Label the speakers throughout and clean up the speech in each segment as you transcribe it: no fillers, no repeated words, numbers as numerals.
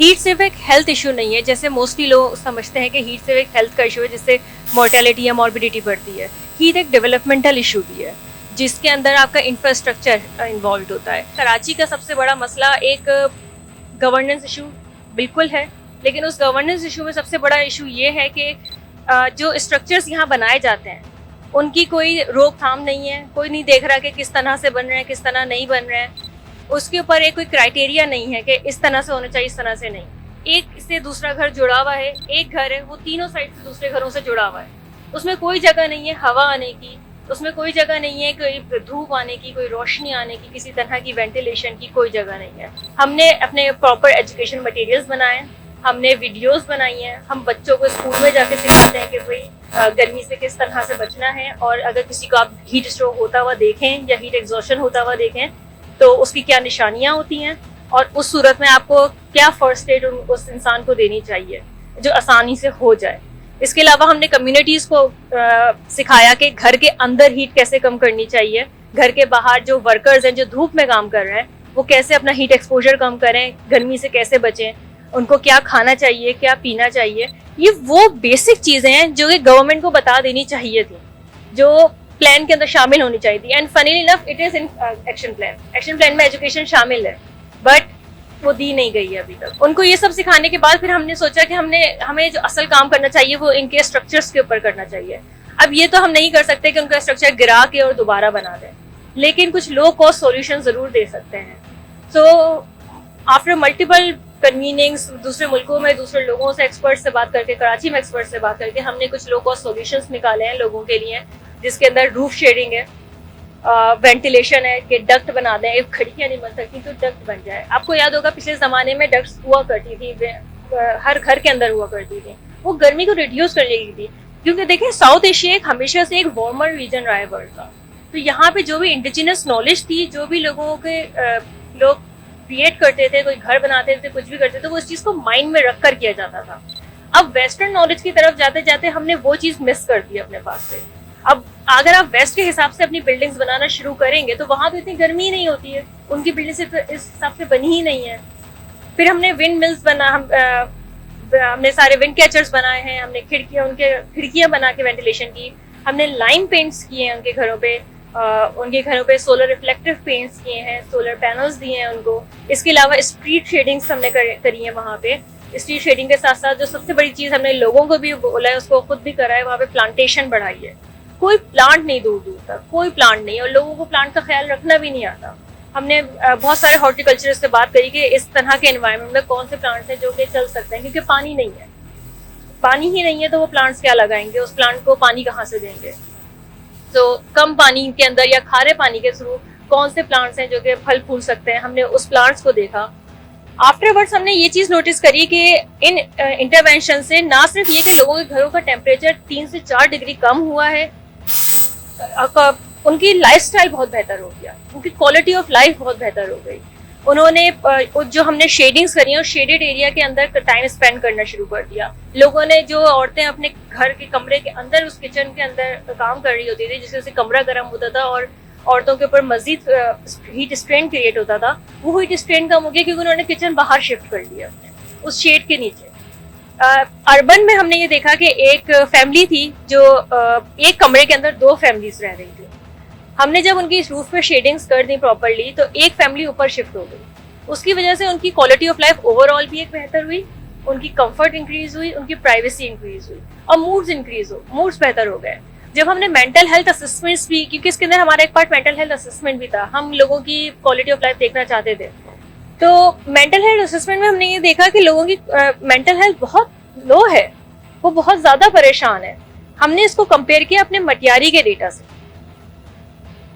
Speaker 1: Heat सिर्फ एक health issue नहीं है, जैसे मोस्टली लोग समझते हैं कि हीट सिर्फ एक हेल्थ का इशू है जिससे मोर्टेलिटी या मॉर्बिडिटी बढ़ती है। हीट एक डेवलपमेंटल इशू भी है जिसके अंदर आपका इंफ्रास्ट्रक्चर इन्वॉल्व होता है। कराची का सबसे बड़ा मसला एक गवर्नेंस इशू बिल्कुल है, लेकिन उस गवर्नेंस इशू में सबसे बड़ा इशू ये है कि जो स्ट्रक्चर्स यहाँ बनाए जाते हैं उनकी कोई रोकथाम नहीं है। कोई नहीं देख रहा कि किस तरह से बन रहे हैं, किस तरह नहीं बन रहे हैं। उसके ऊपर एक कोई क्राइटेरिया नहीं है कि इस तरह से होना चाहिए, इस तरह से नहीं। एक से दूसरा घर जुड़ा हुआ है, एक घर है वो तीनों साइड से दूसरे घरों से जुड़ा हुआ है। उसमें कोई जगह नहीं है हवा आने की, उसमें कोई जगह नहीं है कोई धूप आने की, कोई रोशनी आने की, किसी तरह की वेंटिलेशन की कोई जगह नहीं है। हमने अपने प्रॉपर एजुकेशन मटेरियल्स बनाए, हमने वीडियोस बनाई हैं। हम बच्चों को स्कूल में जाके सिखाते हैं कि भाई गर्मी से किस तरह से बचना है, और अगर किसी को आप हीट स्ट्रोक होता हुआ देखें या हीट एग्जॉशन होता हुआ देखें तो उसकी क्या निशानियां होती हैं और उस सूरत में आपको क्या फर्स्ट एड उस इंसान को देनी चाहिए जो आसानी से हो जाए। इसके अलावा हमने कम्युनिटीज़ को सिखाया कि घर के अंदर हीट कैसे कम करनी चाहिए, घर के बाहर जो वर्कर्स हैं जो धूप में काम कर रहे हैं वो कैसे अपना हीट एक्सपोजर कम करें, गर्मी से कैसे बचें, उनको क्या खाना चाहिए, क्या पीना चाहिए। ये वो बेसिक चीज़ें हैं जो कि गवर्नमेंट को बता देनी चाहिए थी, जो प्लान के अंदर शामिल होनी चाहिए थी। And funnily enough it is in action plan. Action plan में एजुकेशन शामिल है बट वो दी नहीं गई है अभी तक। उनको ये सब सिखाने के बाद फिर हमने सोचा कि हमें जो असल काम करना चाहिए वो इनके स्ट्रक्चर्स के ऊपर करना चाहिए। अब ये तो हम नहीं कर सकते कि उनका स्ट्रक्चर गिरा के और दोबारा बना दें, लेकिन कुछ लो कॉस्ट सॉल्यूशन ज़रूर दे सकते हैं। सो आफ्टर मल्टीपल कन्वीनिंग्स, दूसरे मुल्कों में दूसरे लोगों से, एक्सपर्ट से बात करके, कराची में एक्सपर्ट से बात करके हमने कुछ लो कॉस्ट सॉल्यूशंस निकाले हैं लोगों के लिए, जिसके अंदर रूफ शेडिंग है, वेंटिलेशन है कि डक्ट बना दें। एक खिड़कियाँ नहीं बन सकती तो डक्ट बन जाए। आपको याद होगा पिछले ज़माने में डक्ट्स हुआ करती थी, हर घर के अंदर हुआ करती थी। वो गर्मी को रिड्यूस कर लेगी थी, क्योंकि देखिए साउथ एशिया एक हमेशा से एक वार्मर रीजन रहा है वर्ल्ड का। तो यहाँ पे जो भी इंडिजिनस नॉलेज थी, जो भी लोगों के लोग क्रिएट करते थे, कोई घर बनाते थे, कुछ भी करते थे, वो उस चीज़ को माइंड में रख कर किया जाता था। अब वेस्टर्न नॉलेज की तरफ जाते जाते हमने वो चीज़ मिस कर दी अपने पास से। अब अगर आप वेस्ट के हिसाब से अपनी बिल्डिंग्स बनाना शुरू करेंगे तो वहाँ तो इतनी गर्मी ही नहीं होती है, उनकी बिल्डिंग इस हिसाब से बनी ही नहीं है। फिर हमने विंड मिल्स हमने सारे विंड कैचर्स बनाए हैं, हमने खिड़कियाँ बना के वेंटिलेशन की, हमने लाइम पेंट्स किए हैं उनके घरों पे सोलर रिफ्लेक्टिव पेंट्स किए हैं, सोलर पैनल्स दिए हैं उनको। इसके अलावा स्ट्रीट शेडिंग्स हमने करी है वहाँ पे। स्ट्रीट शेडिंग के साथ साथ जो सबसे बड़ी चीज़ हमने लोगों को भी बोला है, उसको खुद भी करा है, वहाँ पे प्लांटेशन बढ़ाई है। कोई प्लांट नहीं दूर दूर तक, कोई प्लांट नहीं, और लोगों को प्लांट का ख्याल रखना भी नहीं आता। हमने बहुत सारे हॉर्टिकल्चरिस्ट से बात करी कि इस तरह के एनवायरनमेंट में कौन से प्लांट्स हैं जो कि चल सकते हैं, क्योंकि पानी नहीं है। पानी ही नहीं है तो वो प्लांट्स क्या लगाएंगे, उस प्लांट को पानी कहाँ से देंगे। तो कम पानी के अंदर या खारे पानी के थ्रू कौन से प्लांट्स हैं जो कि फल फूल सकते हैं, हमने उस प्लांट्स को देखा। आफ्टरवर्ड्स हमने ये चीज़ नोटिस करी कि इन इंटरवेंशन से ना सिर्फ ये कि लोगों के घरों का टेम्परेचर 3 से 4 डिग्री कम हुआ है, उनकी लाइफस्टाइल बहुत बेहतर हो गया, उनकी क्वालिटी ऑफ लाइफ बहुत बेहतर हो गई। उन्होंने जो हमने शेडिंग्स करी हैं, शेडेड एरिया के अंदर टाइम स्पेंड करना शुरू कर दिया। लोगों ने, जो औरतें अपने घर के कमरे के अंदर, उस किचन के अंदर काम कर रही होती थी जिससे उसे कमरा गर्म होता था और औरतों के ऊपर मजीद हीट स्ट्रेन क्रिएट होता था, वो हीट स्ट्रेन कम हो गया क्योंकि उन्होंने किचन बाहर शिफ्ट कर लिया उस शेड के नीचे। अर्बन में हमने ये देखा कि एक फैमिली थी जो एक कमरे के अंदर 2 फैमिलीज रह रही थी। हमने जब उनकी रूफ पे शेडिंग्स कर दी प्रॉपर्ली तो एक फैमिली ऊपर शिफ्ट हो गई। उसकी वजह से उनकी क्वालिटी ऑफ लाइफ ओवरऑल भी एक बेहतर हुई, उनकी कंफर्ट इंक्रीज हुई, उनकी प्राइवेसी इंक्रीज हुई और मूड्स बेहतर हो गए। जब हमने मेंटल हेल्थ असेसमेंट्स भी, क्योंकि इसके अंदर हमारा एक पार्ट मेंटल हेल्थ असेसमेंट भी था, हम लोगों की क्वालिटी ऑफ लाइफ देखना चाहते थे, तो मेंटल हेल्थ असेसमेंट में हमने ये देखा कि लोगों की मेंटल हेल्थ बहुत लो है, वो बहुत ज़्यादा परेशान है। हमने इसको कंपेयर किया अपने मटियारी के डेटा से,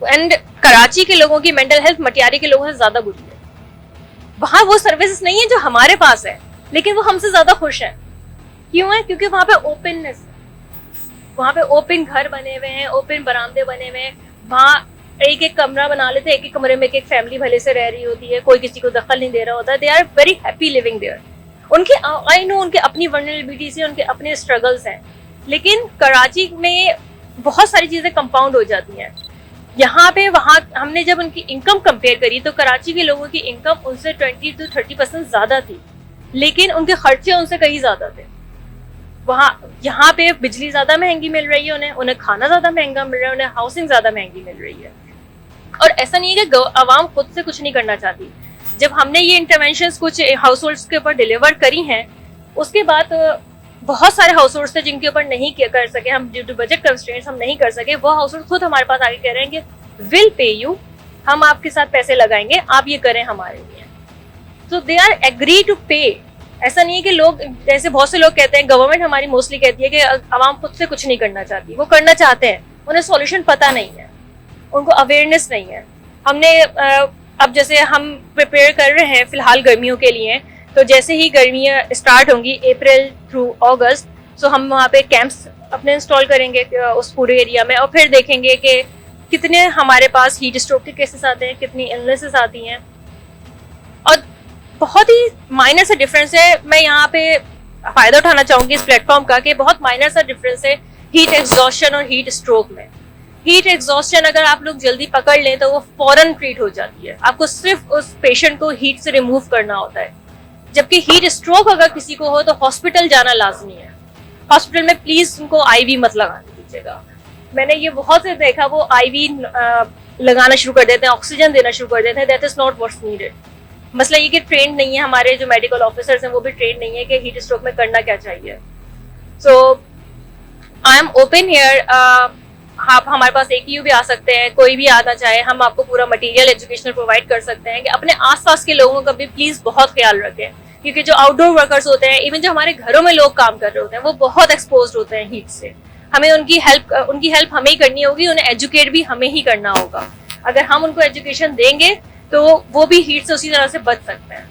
Speaker 1: एंड कराची के लोगों की मेंटल हेल्थ मटियारी के लोगों से ज़्यादा बुरी है। वहाँ वो सर्विसेज नहीं है जो हमारे पास है, लेकिन वो हमसे ज़्यादा खुश हैं। क्यों है? क्योंकि वहाँ पे ओपननेस है, वहाँ पे ओपन घर बने हुए हैं, ओपन बरामदे बने हुए हैं। वहाँ एक एक कमरा बना लेते हैं, एक एक कमरे में एक एक फैमिली भले से रह रही होती है, कोई किसी को दखल नहीं दे रहा होता है। They are very happy living there. उनके आई नो उनके अपनी वल्नरेबिलिटीज है, उनके अपने स्ट्रगल्स हैं, लेकिन कराची में बहुत सारी चीज़ें कंपाउंड हो जाती हैं। यहाँ पे वहाँ हमने जब उनकी इनकम कंपेयर करी तो कराची के लोगों की इनकम उनसे 20 to 30% ज़्यादा थी, लेकिन उनके खर्चे उनसे कहीं ज्यादा थे। वहाँ यहाँ पे बिजली ज्यादा महंगी मिल रही है उन्हें खाना ज्यादा महंगा मिल रहा है, उन्हें हाउसिंग ज्यादा महंगी मिल रही है। और ऐसा नहीं है कि आवाम खुद से कुछ नहीं करना चाहती। जब हमने ये इंटरवेंशंस कुछ हाउस होल्ड्स के ऊपर डिलीवर करी हैं, उसके बाद बहुत सारे हाउस होल्ड्स थे जिनके ऊपर नहीं कर सके हम, ड्यू टू बजट कंस्ट्रेंट्स हम नहीं कर सके। वो हाउस होल्ड खुद हमारे पास आके कह रहे हैं कि विल पे यू, हम आपके साथ पैसे लगाएंगे, आप ये करें हमारे लिए। सो दे आर एग्री टू पे। ऐसा नहीं है कि लोग, जैसे बहुत से लोग कहते हैं, गवर्नमेंट हमारी मोस्टली कहती है कि आवाम खुद से कुछ नहीं करना चाहती। वो करना चाहते हैं, उन्हें सॉल्यूशन पता नहीं है, उनको अवेयरनेस नहीं है। हमने अब जैसे हम प्रिपेयर कर रहे हैं फिलहाल गर्मियों के लिए, तो जैसे ही गर्मियाँ स्टार्ट होंगी अप्रैल थ्रू अगस्त, सो हम वहाँ पे कैंप्स अपने इंस्टॉल करेंगे उस पूरे एरिया में, और फिर देखेंगे कि कितने हमारे पास हीट स्ट्रोक के केसेस आते हैं, कितनी इलनेसेस आती हैं। और बहुत ही माइनर सा डिफरेंस है, मैं यहाँ पे फायदा उठाना चाहूंगी इस प्लेटफॉर्म का, कि बहुत माइनर सा डिफरेंस है हीट एग्जॉस्शन और हीट स्ट्रोक में। हीट एग्जॉस्शन अगर आप लोग जल्दी पकड़ लें तो वो फौरन ट्रीट हो जाती है, आपको सिर्फ उस पेशेंट को हीट से रिमूव करना होता है। जबकि हीट स्ट्रोक अगर किसी को हो तो हॉस्पिटल जाना लाजमी है। हॉस्पिटल में प्लीज उनको आईवी मत लगाने दीजिएगा। मैंने ये बहुत से देखा, वो आईवी लगाना शुरू कर देते हैं, ऑक्सीजन देना शुरू कर देते हैं। That is not what's needed. मसला ये कि ट्रेंड नहीं है, हमारे जो मेडिकल ऑफिसर्स हैं वो भी ट्रेंड नहीं है कि हीट स्ट्रोक में करना क्या चाहिए। सो आई एम ओपन हियर। आप हमारे पास AKU भी आ सकते हैं, कोई भी आना चाहे, हम आपको पूरा मटेरियल एजुकेशनल प्रोवाइड कर सकते हैं। कि अपने आसपास के लोगों का भी प्लीज बहुत ख्याल रखें, क्योंकि जो आउटडोर वर्कर्स होते हैं, इवन जो हमारे घरों में लोग काम कर रहे होते हैं, वो बहुत एक्सपोज्ड होते हैं हीट से। हमें उनकी हेल्प हमें ही करनी होगी, उन्हें एजुकेट भी हमें ही करना होगा। अगर हम उनको एजुकेशन देंगे तो वो भी हीट से उसी तरह से बच सकते हैं।